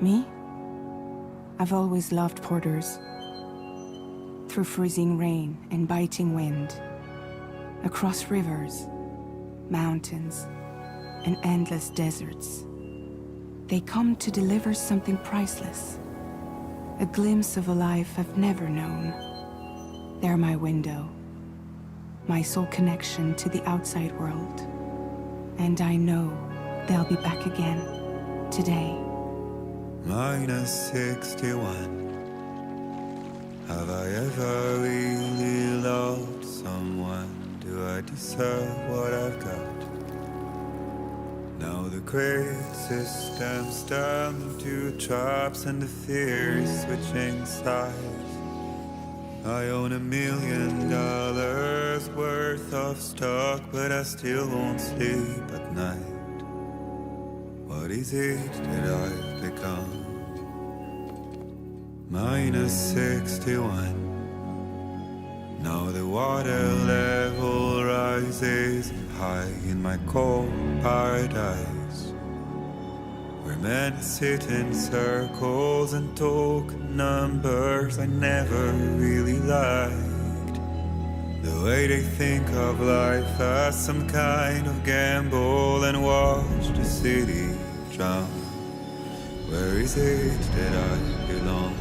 Me? I've always loved porters. Through freezing rain and biting wind, across rivers, mountains, and endless deserts. They come to deliver something priceless, a glimpse of a life I've never known. They're my window, my sole connection to the outside world. And I know they'll be back again, today. Minus 61. Have I ever really loved someone? Do I deserve what I've got? Now the great system's turned into traps and the fear is switching sides. I own $1 million worth of stock, but I still won't sleep at night. What is it that I've become? Minus 61. Now the water level rises high in my cold paradise, where men sit in circles and talk numbers I never really liked. The way they think of life as some kind of gamble and watch the city drown. Where is it that I belong?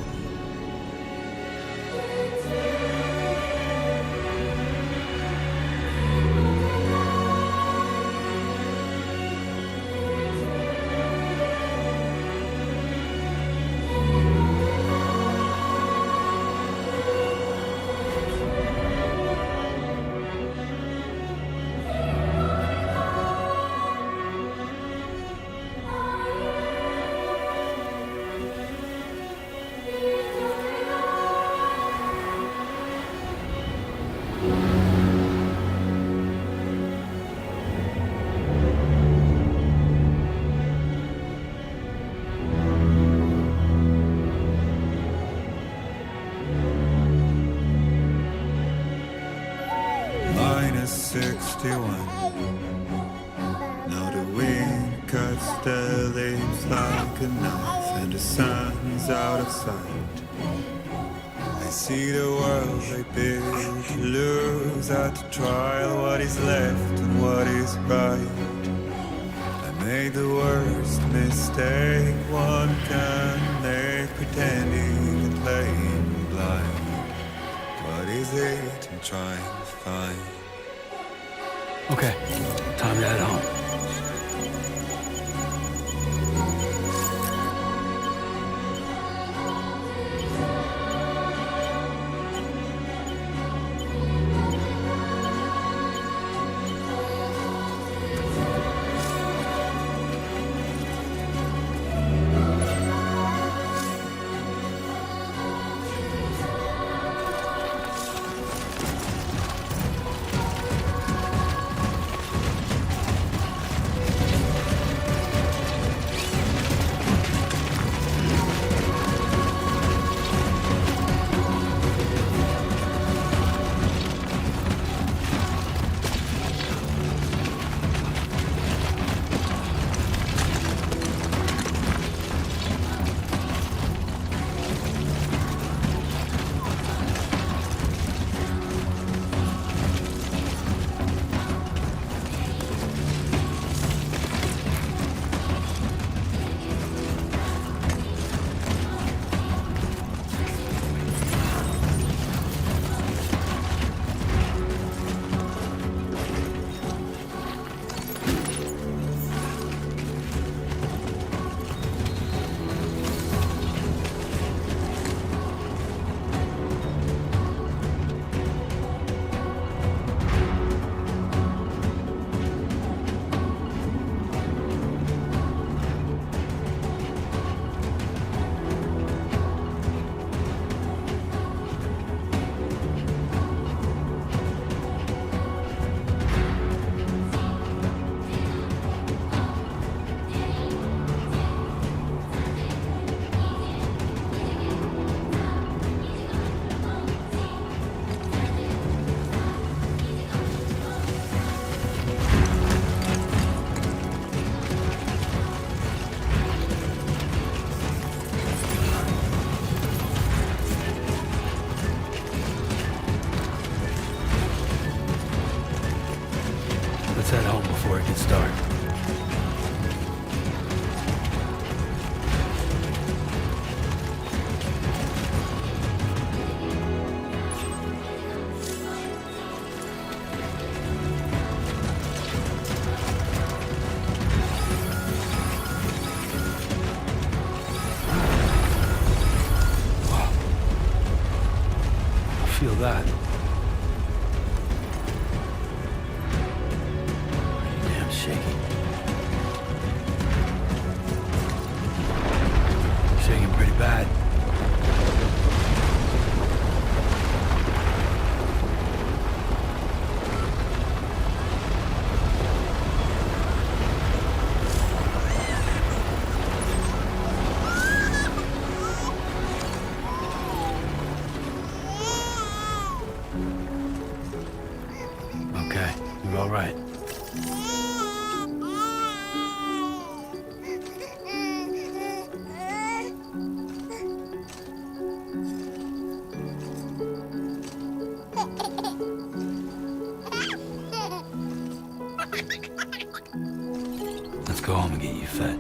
Minus 61. Now the wind cuts the leaves like a knife and the sun's out of sight. I see the world they build to lose at the trial, what is left and what is right. I made the worst mistake one can make, pretending and playing blind. What is it I'm trying to find? Okay, time to head home. head home before it gets dark. Feel that. Damn shaky. Shaking pretty bad. Okay, you're all right. Let's go home and get you fed.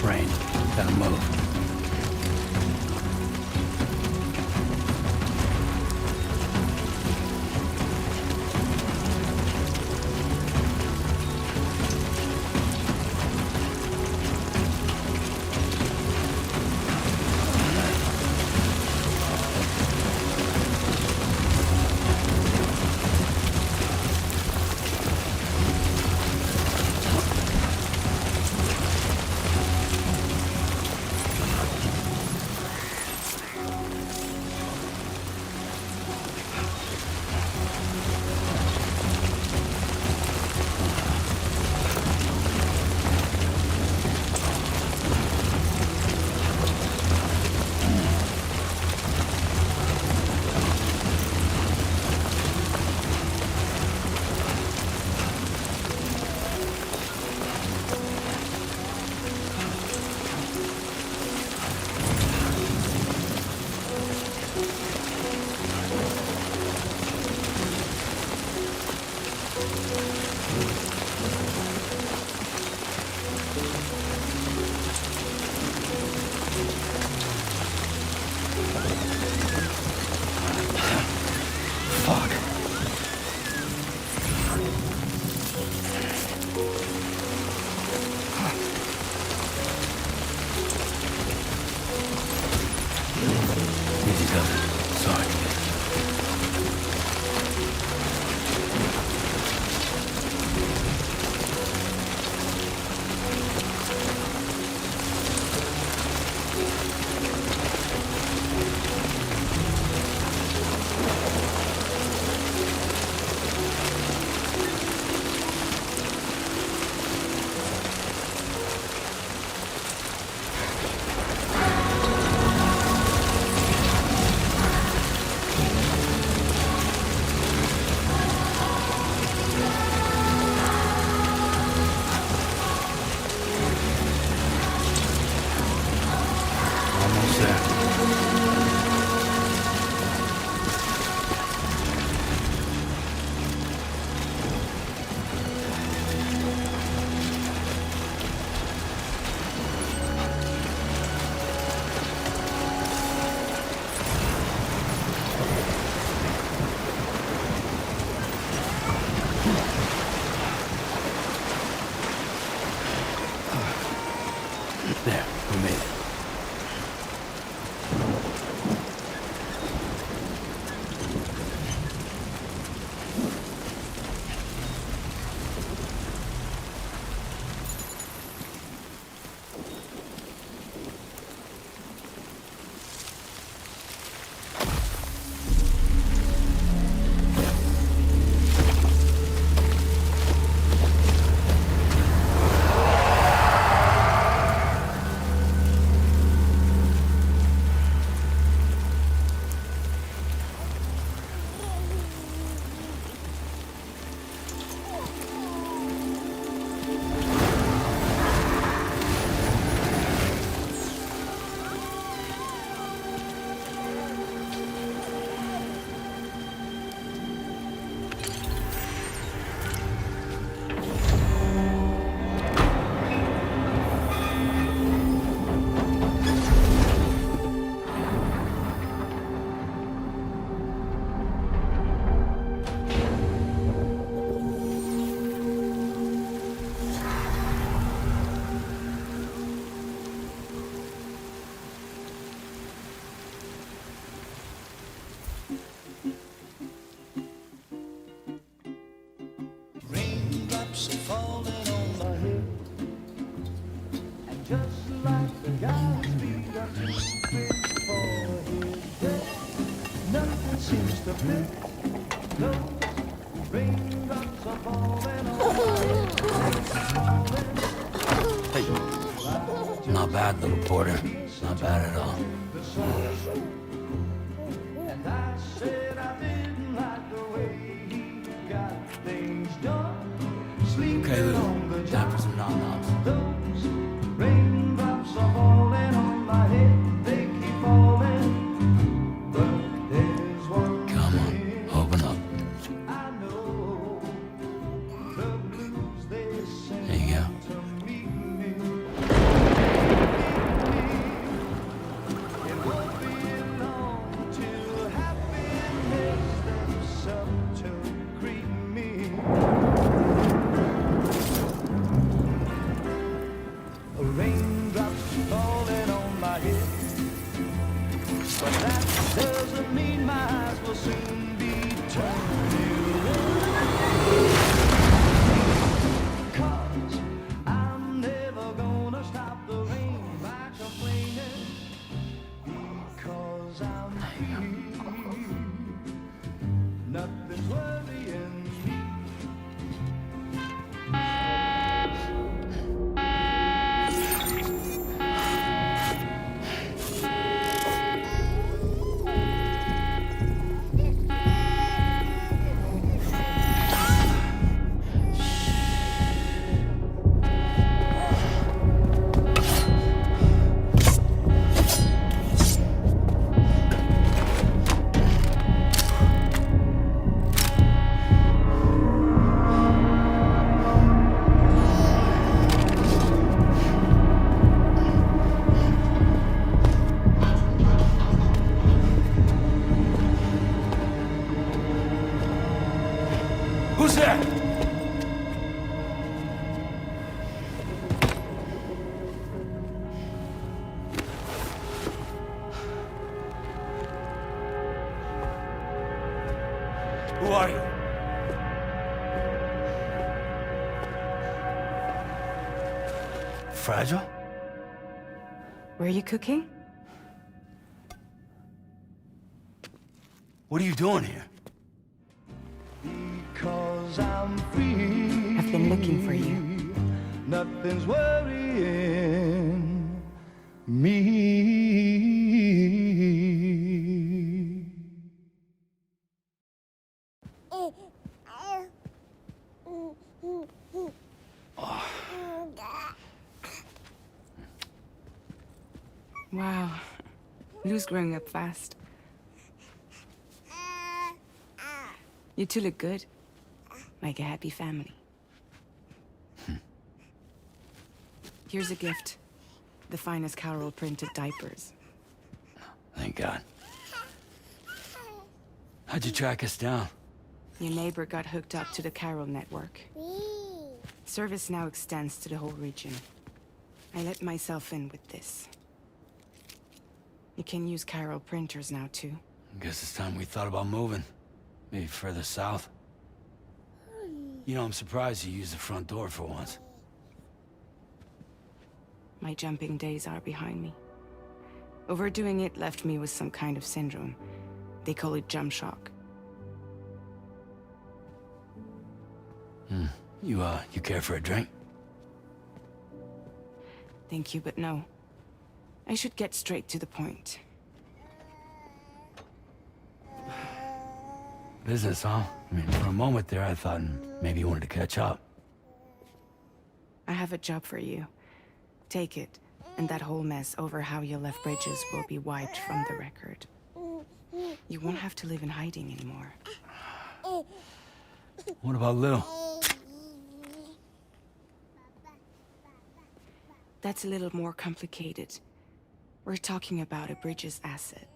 Rain. Gotta move. Who's there? There, we made it. Raindrops are falling on my head, and just like the guy's feet are creeping for his death, nothing seems to fit. Those raindrops are falling on my head. Hey, not bad, little porter. Not bad at all. And I said I didn't like the way he got things done. Okay, Lou. Time for some nom-noms. Those raindrops are falling on my head, they keep falling. But there's one Come on, thing open up. I know, the blues they sing There you go. to meet me. It won't be long till happiness steps up to greet me. Raindrops falling on my head, but that doesn't mean my eyes will soon be turning red. 'Cause I'm never gonna stop the rain by complaining, because I'm free. Nothing's worrying me. Who's there? Who are you? Fragile? Were you cooking? What are you doing here? Because I'm free. I've been looking for you. Nothing's worrying me. Wow. Lou's growing up fast. You two look good. Like a happy family. Here's a gift. The finest Carol printed diapers. Thank God. How'd you track us down? Your neighbor got hooked up to the Carol network. Service now extends to the whole region. I let myself in with this. You can use Carol printers now too. Guess it's time we thought about moving. Maybe further south. You know, I'm surprised you used the front door for once. My jumping days are behind me. Overdoing it left me with some kind of syndrome. They call it jump shock. You care for a drink? Thank you, but no. I should get straight to the point. Business, huh? I mean, for a moment there, I thought maybe you wanted to catch up. I have a job for you. Take it, and that whole mess over how you left bridges will be wiped from the record. You won't have to live in hiding anymore. What about Lil? That's a little more complicated. We're talking about a bridges asset.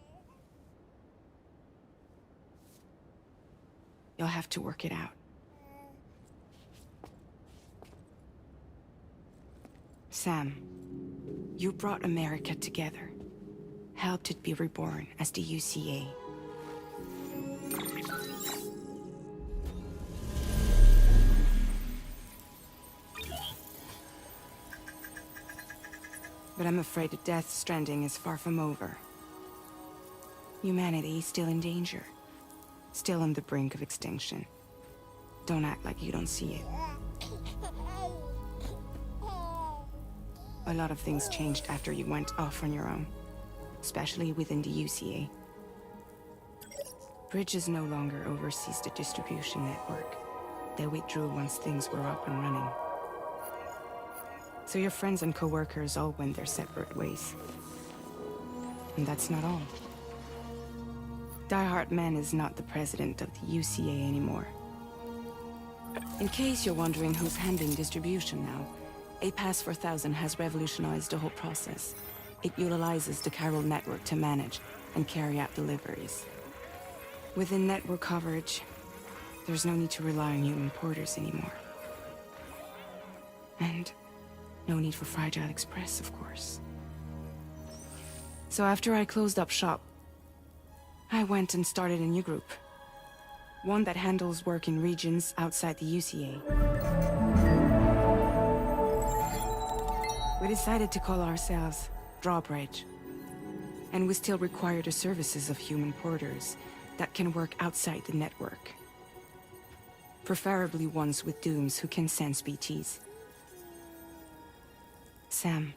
You'll have to work it out. Sam, you brought America together. Helped it be reborn as the UCA. But I'm afraid that Death Stranding is far from over. Humanity is still in danger. Still on the brink of extinction. Don't act like you don't see it. A lot of things changed after you went off on your own. Especially within the UCA. Bridges no longer oversees the distribution network. They withdrew once things were up and running. So your friends and co-workers all went their separate ways. And that's not all. Die Hard Man is not the president of the UCA anymore. In case you're wondering who's handling distribution now, A Pass 4000 has revolutionized the whole process. It utilizes the Carol network to manage and carry out deliveries. Within network coverage, there's no need to rely on human porters anymore. And no need for Fragile Express, of course. So after I closed up shop, I went and started a new group. One that handles work in regions outside the UCA. We decided to call ourselves Drawbridge. And we still require the services of human porters that can work outside the network. Preferably ones with dooms who can sense BTs. Sam,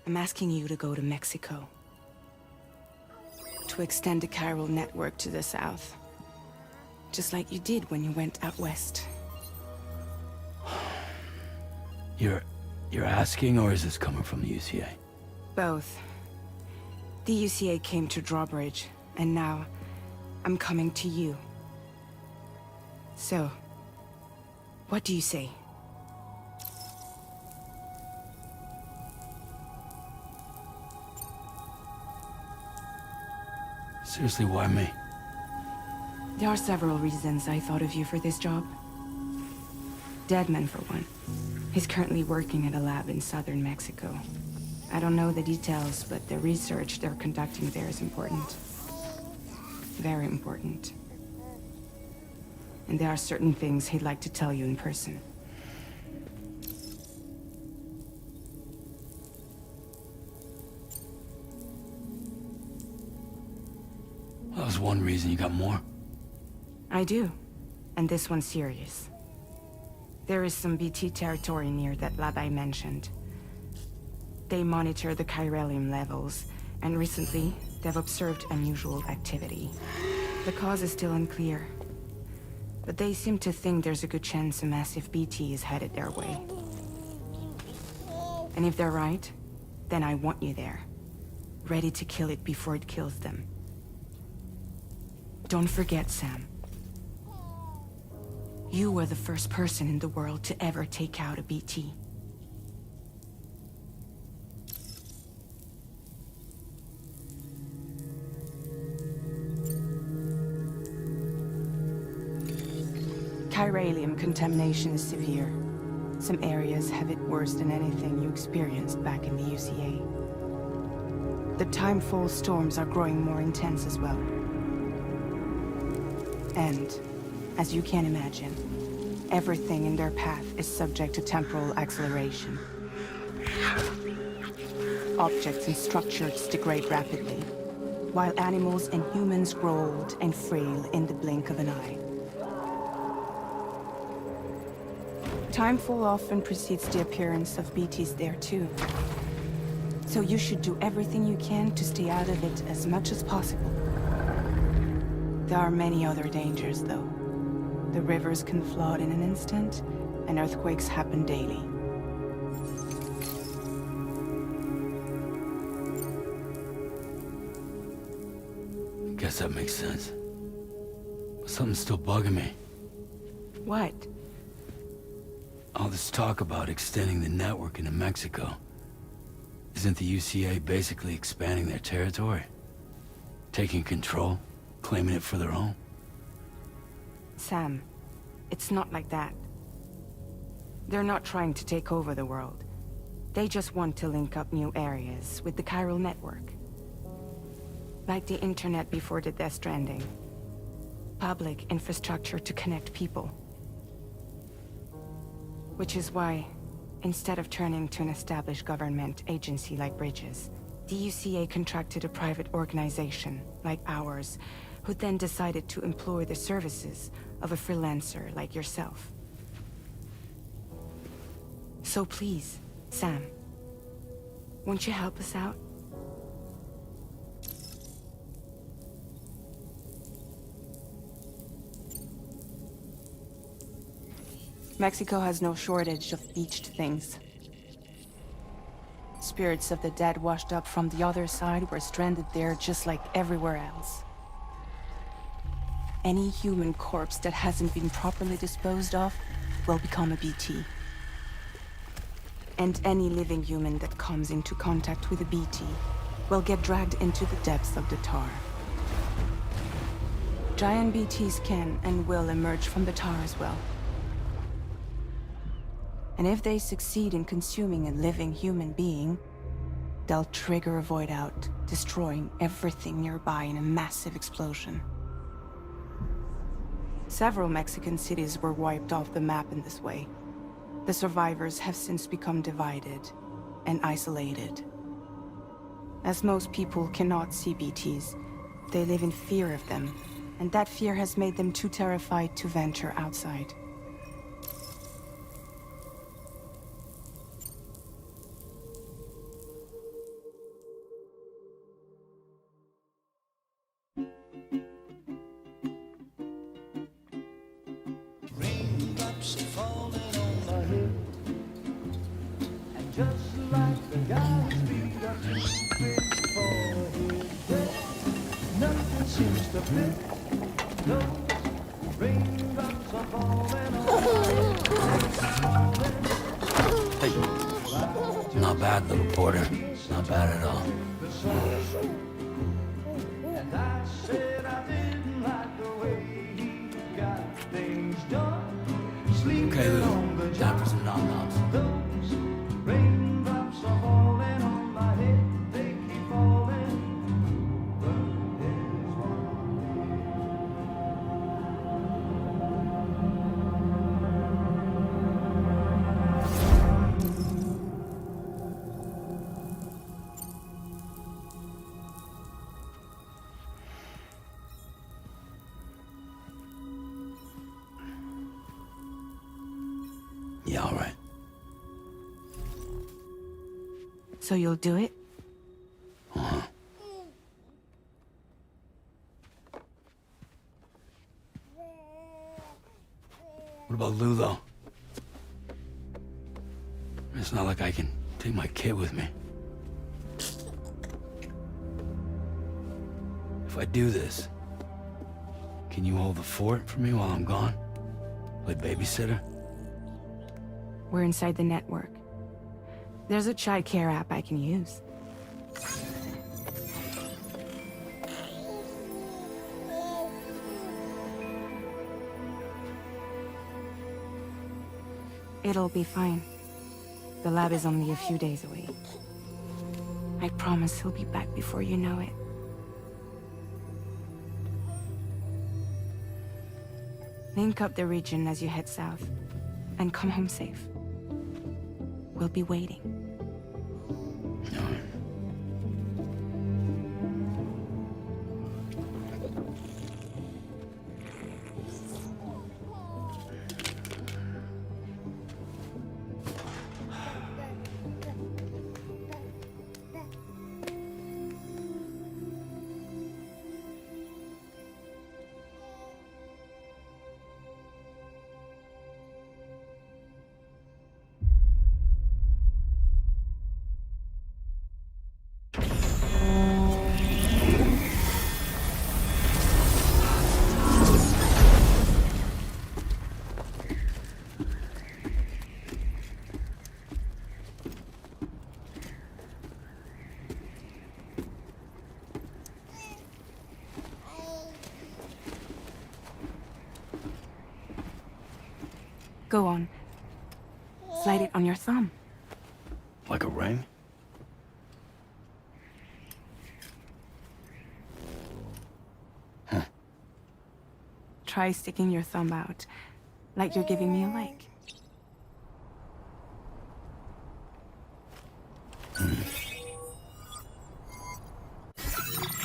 I'm asking you to go to Mexico. To extend the Carol network to the south. Just like you did when you went out west. You're asking, or is this coming from the UCA? Both. The UCA came to Drawbridge, and now I'm coming to you. So, what do you say? Seriously, why me? There are several reasons I thought of you for this job. Deadman, for one. He's currently working at a lab in southern Mexico. I don't know the details, but the research they're conducting there is important. Very important. And there are certain things he'd like to tell you in person. That was one reason. You got more? I do. And this one's serious. There is some BT territory near that lab I mentioned. They monitor the chiralium levels, and recently, they've observed unusual activity. The cause is still unclear. But they seem to think there's a good chance a massive BT is headed their way. And if they're right, then I want you there. ready to kill it before it kills them. Don't forget, Sam. You were the first person in the world to ever take out a BT. Chiralium contamination is severe. Some areas have it worse than anything you experienced back in the UCA. The timefall storms are growing more intense as well. And, as you can imagine, everything in their path is subject to temporal acceleration. Objects and structures degrade rapidly, while animals and humans grow old and frail in the blink of an eye. Timefall often precedes the appearance of BTs there too. So you should do everything you can to stay out of it as much as possible. There are many other dangers, though. The rivers can flood in an instant, and earthquakes happen daily. Guess that makes sense. But something's still bugging me. What? All this talk about extending the network into Mexico. Isn't the UCA basically expanding their territory? Taking control? Claiming it for their own? Sam, it's not like that. They're not trying to take over the world. They just want to link up new areas with the chiral network. Like the internet before the Death Stranding. Public infrastructure to connect people. Which is why, instead of turning to an established government agency like Bridges, the UCA contracted a private organization, like ours, who then decided to employ the services of a freelancer like yourself. So please, Sam, won't you help us out? Mexico has no shortage of beached things. Spirits of the dead washed up from the other side were stranded there just like everywhere else. Any human corpse that hasn't been properly disposed of will become a BT. And any living human that comes into contact with a BT will get dragged into the depths of the tar. Giant BTs can and will emerge from the tar as well. And if they succeed in consuming a living human being, they'll trigger a void out, destroying everything nearby in a massive explosion. Several Mexican cities were wiped off the map in this way. The survivors have since become divided and isolated. As most people cannot see BTs, they live in fear of them, and that fear has made them too terrified to venture outside. Raindrops are falling on my head, and just like the guy's feet are too big for his head, nothing seems to fit. No, raindrops are falling on my head. Hey, not bad, little porter. Not bad at all. And I said I didn't like the way he got things done. Okay, Lou. Time for some nom-noms. Those raindrops are falling on my head, they keep falling. But there's Yeah, all right. So you'll do it? Uh-huh. What about Lou, though? It's not like I can take my kid with me. If I do this, can you hold the fort for me while I'm gone? Play babysitter? We're inside the network. There's a child care app I can use. It'll be fine. The lab is only a few days away. I promise he'll be back before you know it. Link up the region as you head south, and come home safe. We'll be waiting. Go on. Slide it on your thumb. Like a ring? Try sticking your thumb out, like you're giving me a like.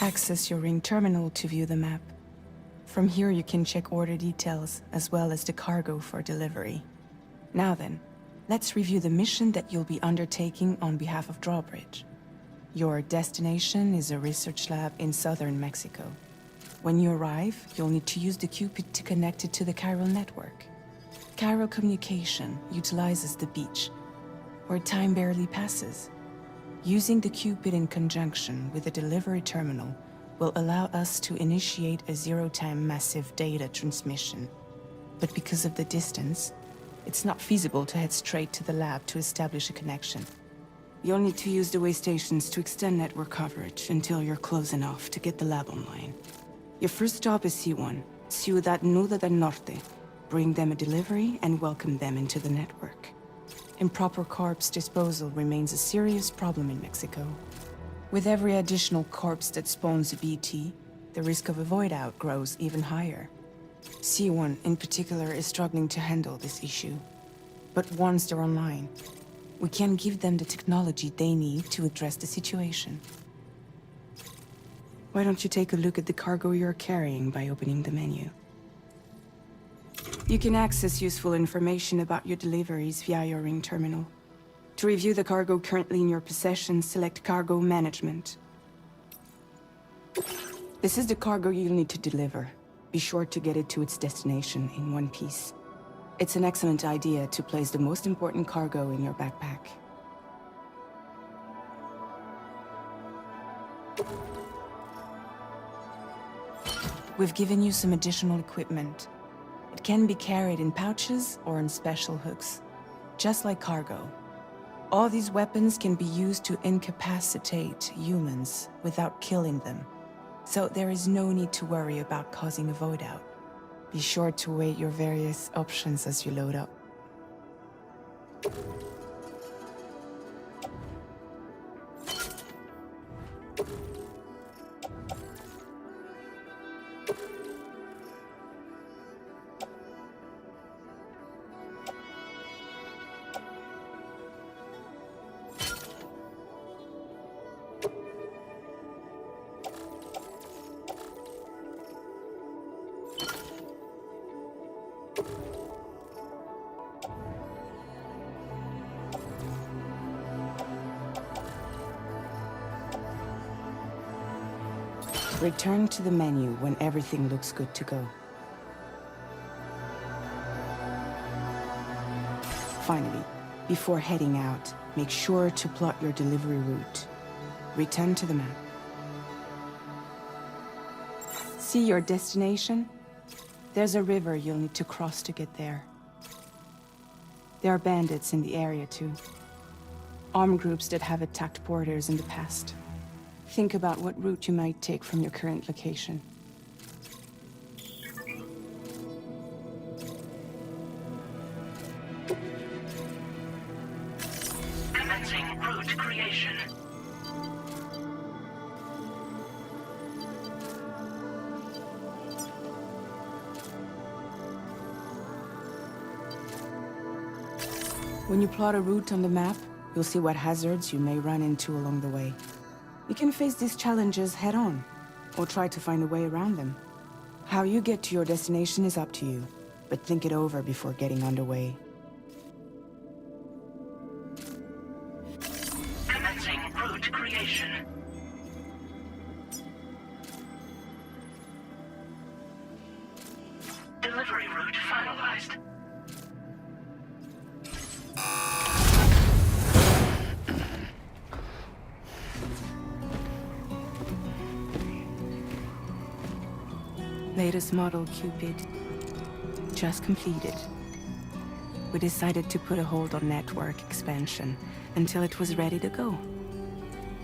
Access your ring terminal to view the map. From here you can check order details, as well as the cargo for delivery. Now then, let's review the mission that you'll be undertaking on behalf of Drawbridge. Your destination is a research lab in southern Mexico. When you arrive, you'll need to use the Cupid to connect it to the chiral network. Chiral communication utilizes the beach, where time barely passes. Using the Cupid in conjunction with the delivery terminal will allow us to initiate a zero-time massive data transmission. But because of the distance, it's not feasible to head straight to the lab to establish a connection. You'll need to use the way stations to extend network coverage until you're close enough to get the lab online. Your first stop is C1, Ciudad Nudo del Norte. Bring them a delivery and welcome them into the network. Improper corpse disposal remains a serious problem in Mexico. With every additional corpse that spawns a BT, the risk of a void out grows even higher. C1 in particular is struggling to handle this issue. But once they're online, we can give them the technology they need to address the situation. Why don't you take a look at the cargo you're carrying by opening the menu? You can access useful information about your deliveries via your ring terminal. To review the cargo currently in your possession, select Cargo Management. This is the cargo you'll need to deliver. Be sure to get it to its destination in one piece. It's an excellent idea to place the most important cargo in your backpack. We've given you some additional equipment. It can be carried in pouches or in special hooks, just like cargo. All these weapons can be used to incapacitate humans without killing them, so there is no need to worry about causing a void out. Be sure to weigh your various options as you load up. Return to the menu when everything looks good to go. Finally, before heading out, make sure to plot your delivery route. Return to the map. See your destination? There's a river you'll need to cross to get there. There are bandits in the area too. Armed groups that have attacked porters in the past. Think about what route you might take from your current location. Commencing route creation. When you plot a route on the map, you'll see what hazards you may run into along the way. You can face these challenges head-on, or try to find a way around them. How you get to your destination is up to you, but think it over before getting underway. Commencing route creation. Delivery route finalized. Latest model Cupid. Just completed. We decided to put a hold on network expansion until it was ready to go.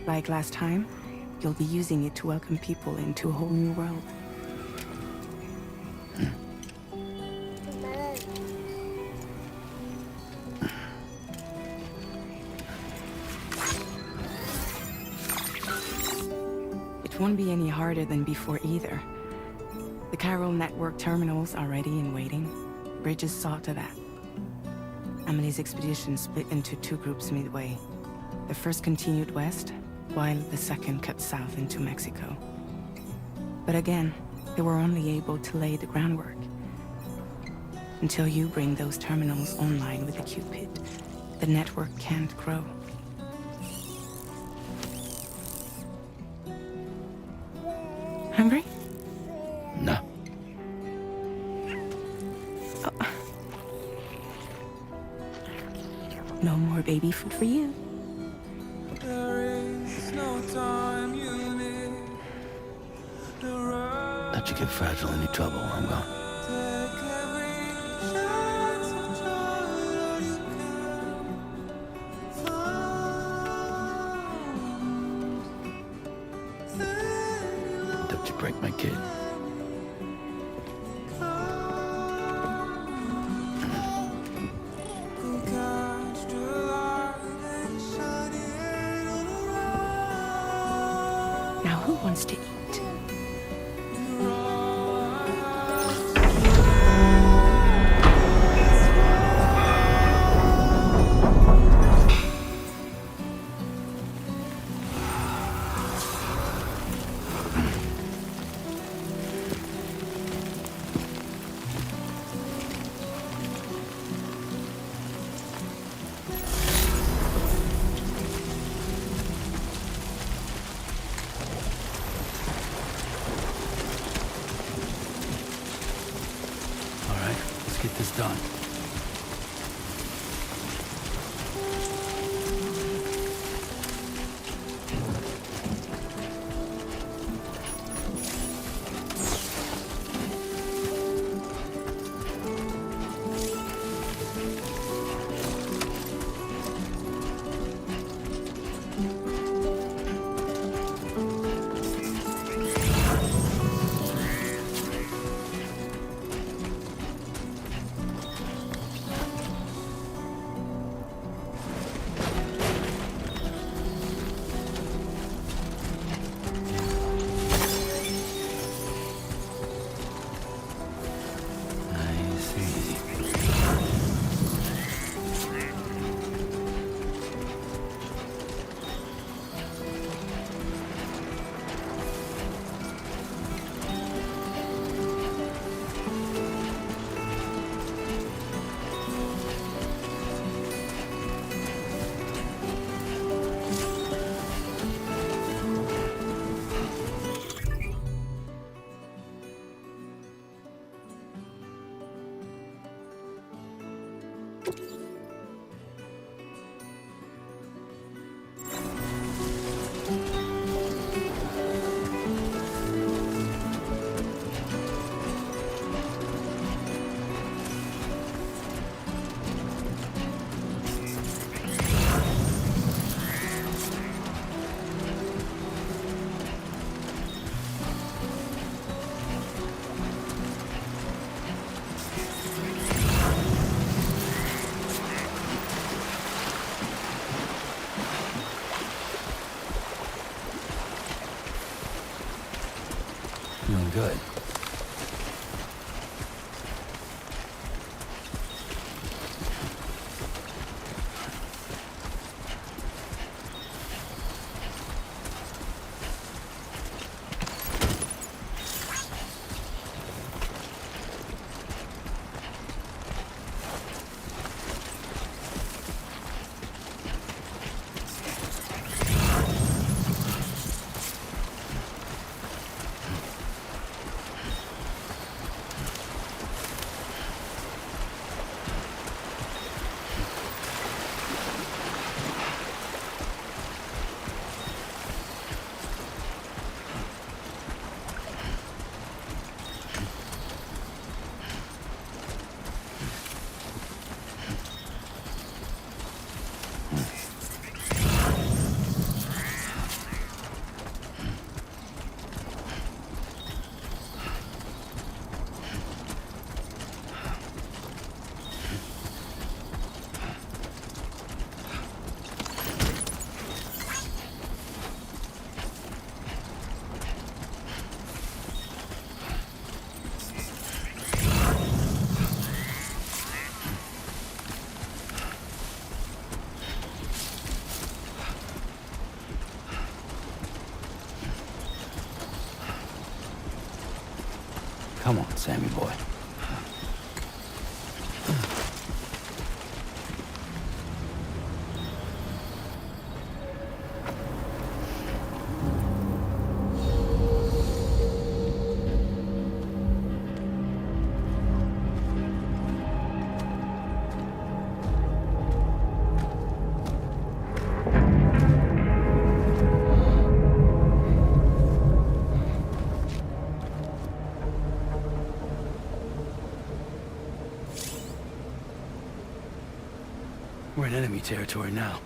Like last time, you'll be using it to welcome people into a whole new world. It won't be any harder than before either. The Chiral network terminals are ready and waiting. Bridges saw to that. Amelie's expedition split into two groups midway. The first continued west, while the second cut south into Mexico. But again, they were only able to lay the groundwork. Until you bring those terminals online with the Cupid, the network can't grow. Hungry? No. No more baby food for you. Let you get fragile, any trouble, I'm gone. Don't you break my kid. Now who wants to eat? Get this done. Feeling good. Come on, Sammy boy. We're in enemy territory now.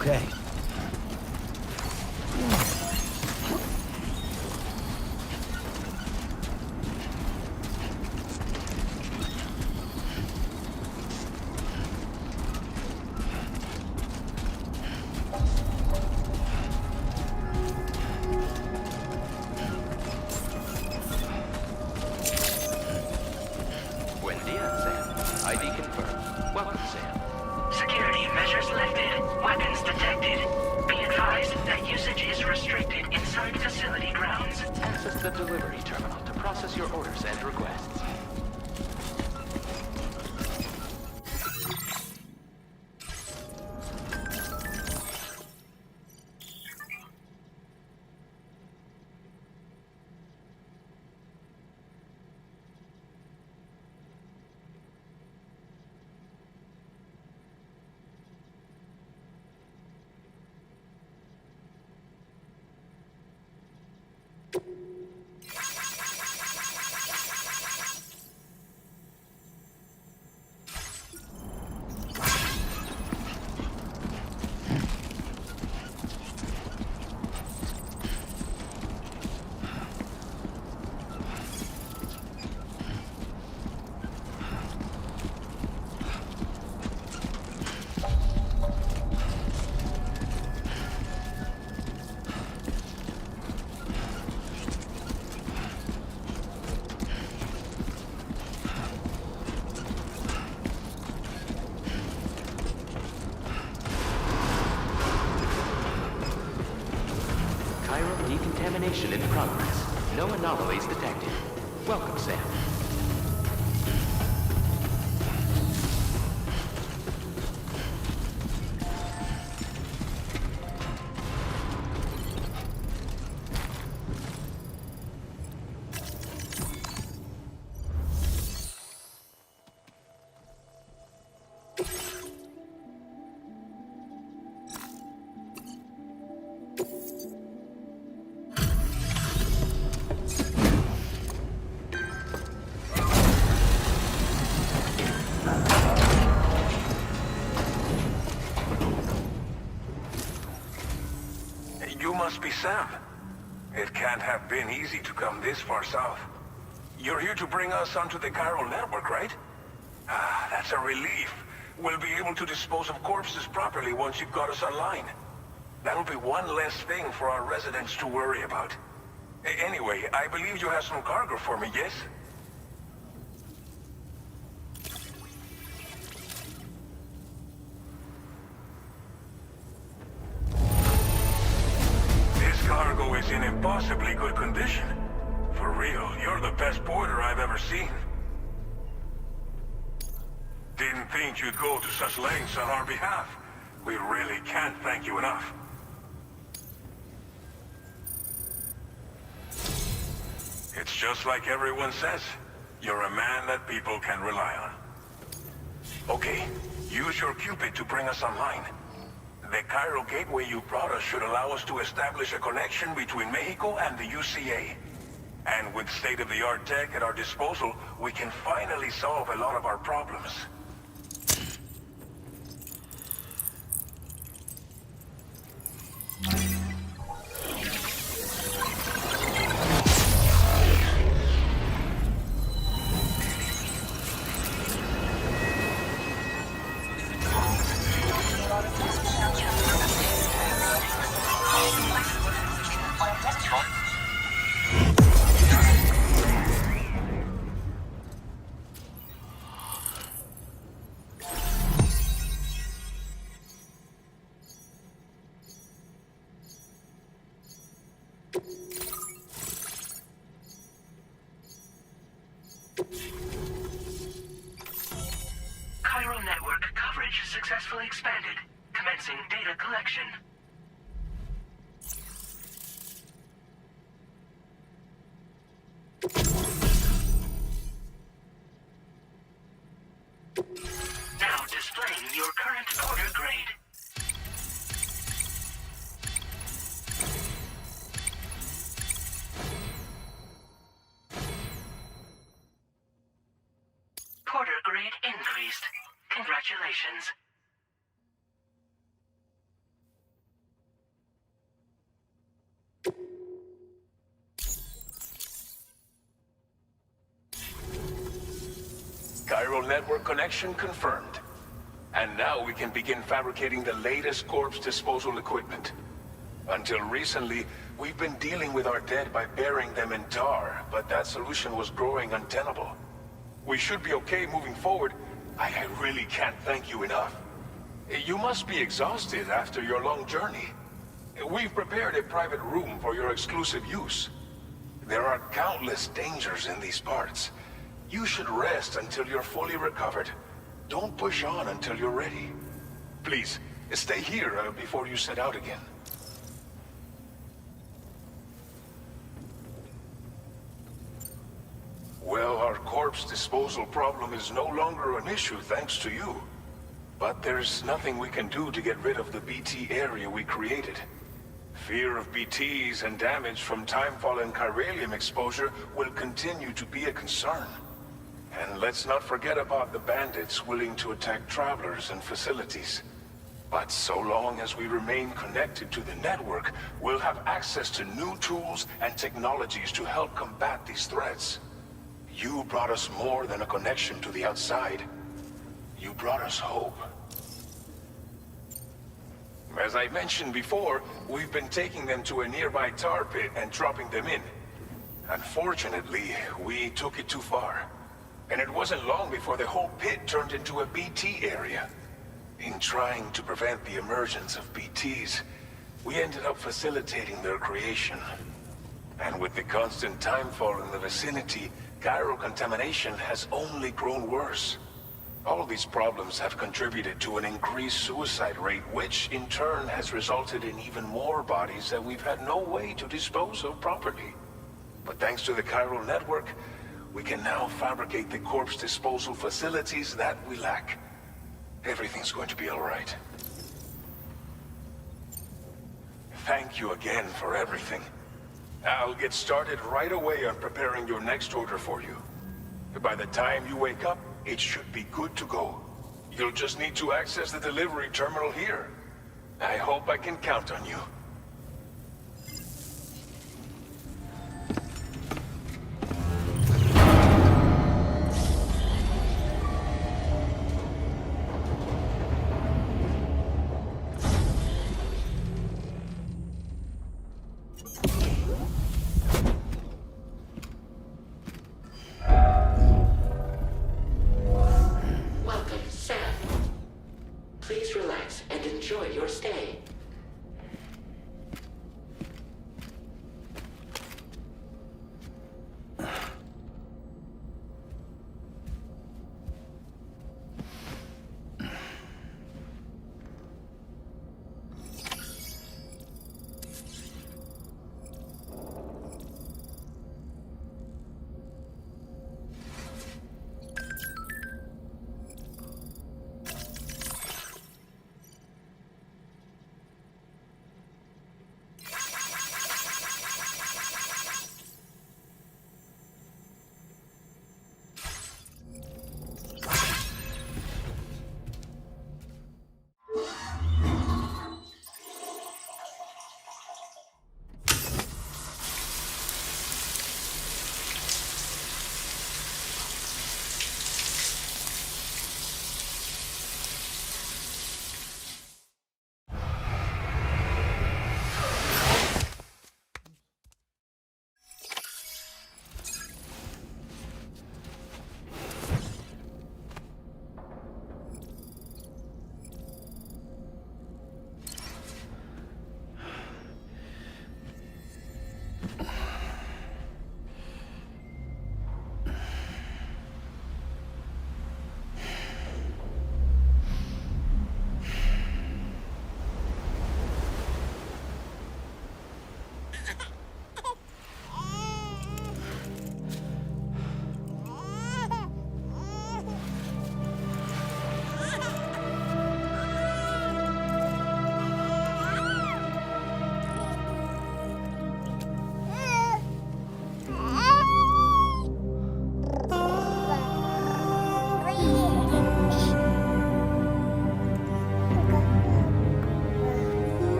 Okay. Buen día, Sam. ID confirmed. Welcome, Sam. Security measures lifted. Weapons detected. Be advised that usage is restricted inside facility grounds. Access the delivery terminal to process your orders and requests. Chiral decontamination in progress. No anomalies detected. Welcome, Sam. You must be Sam. It can't have been easy to come this far south. You're here to bring us onto the chiral network, right? Ah, that's a relief. We'll be able to dispose of corpses properly once you've got us online. That'll be one less thing for our residents to worry about. Anyway, I believe you have some cargo for me, yes? This cargo is in impossibly good condition. For real, you're the best porter I've ever seen. Didn't think you'd go to such lengths on our behalf. We really can't thank you enough. It's just like everyone says. You're a man that people can rely on. Okay, use your Cupid to bring us online. The chiral gateway you brought us should allow us to establish a connection between Mexico and the UCA. And with state-of-the-art tech at our disposal, we can finally solve a lot of our problems. Chiral network coverage successfully expanded. Commencing data collection. Now displaying your current porter grade. Porter grade increased. Congratulations. Chiral network connection confirmed. And now we can begin fabricating the latest corpse disposal equipment. Until recently, we've been dealing with our dead by burying them in tar, but that solution was growing untenable. We should be okay moving forward. I really can't thank you enough. You must be exhausted after your long journey. We've prepared a private room for your exclusive use. There are countless dangers in these parts. You should rest until you're fully recovered. Don't push on until you're ready. Please, stay here before you set out again. Well, our corpse disposal problem is no longer an issue thanks to you. But there's nothing we can do to get rid of the BT area we created. Fear of BTs and damage from timefall and chiralium exposure will continue to be a concern. And let's not forget about the bandits willing to attack travelers and facilities. But so long as we remain connected to the network, we'll have access to new tools and technologies to help combat these threats. You brought us more than a connection to the outside. You brought us hope. As I mentioned before, we've been taking them to a nearby tar pit and dropping them in. Unfortunately, we took it too far. And it wasn't long before the whole pit turned into a BT area. In trying to prevent the emergence of BTs, we ended up facilitating their creation. And with the constant timefall in the vicinity, chiral contamination has only grown worse. All these problems have contributed to an increased suicide rate, which in turn has resulted in even more bodies that we've had no way to dispose of properly. But thanks to the chiral network, we can now fabricate the corpse disposal facilities that we lack. Everything's going to be all right. Thank you again for everything. I'll get started right away on preparing your next order for you. By the time you wake up, it should be good to go. You'll just need to access the delivery terminal here. I hope I can count on you.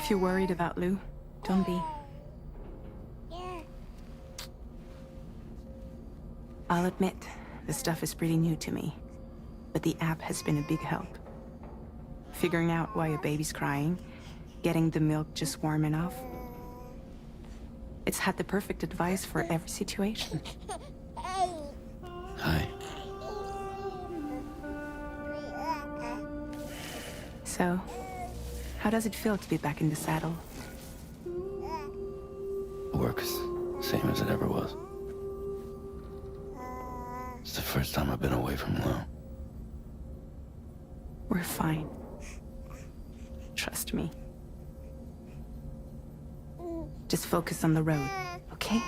If you're worried about Lou, don't be. I'll admit, the stuff is pretty new to me, but the app has been a big help. Figuring out why a baby's crying, getting the milk just warm enough. It's had the perfect advice for every situation. Hi. So, how does it feel to be back in the saddle? Work is the same as it ever was. It's the first time I've been away from Lou. We're fine. Trust me. Just focus on the road, okay?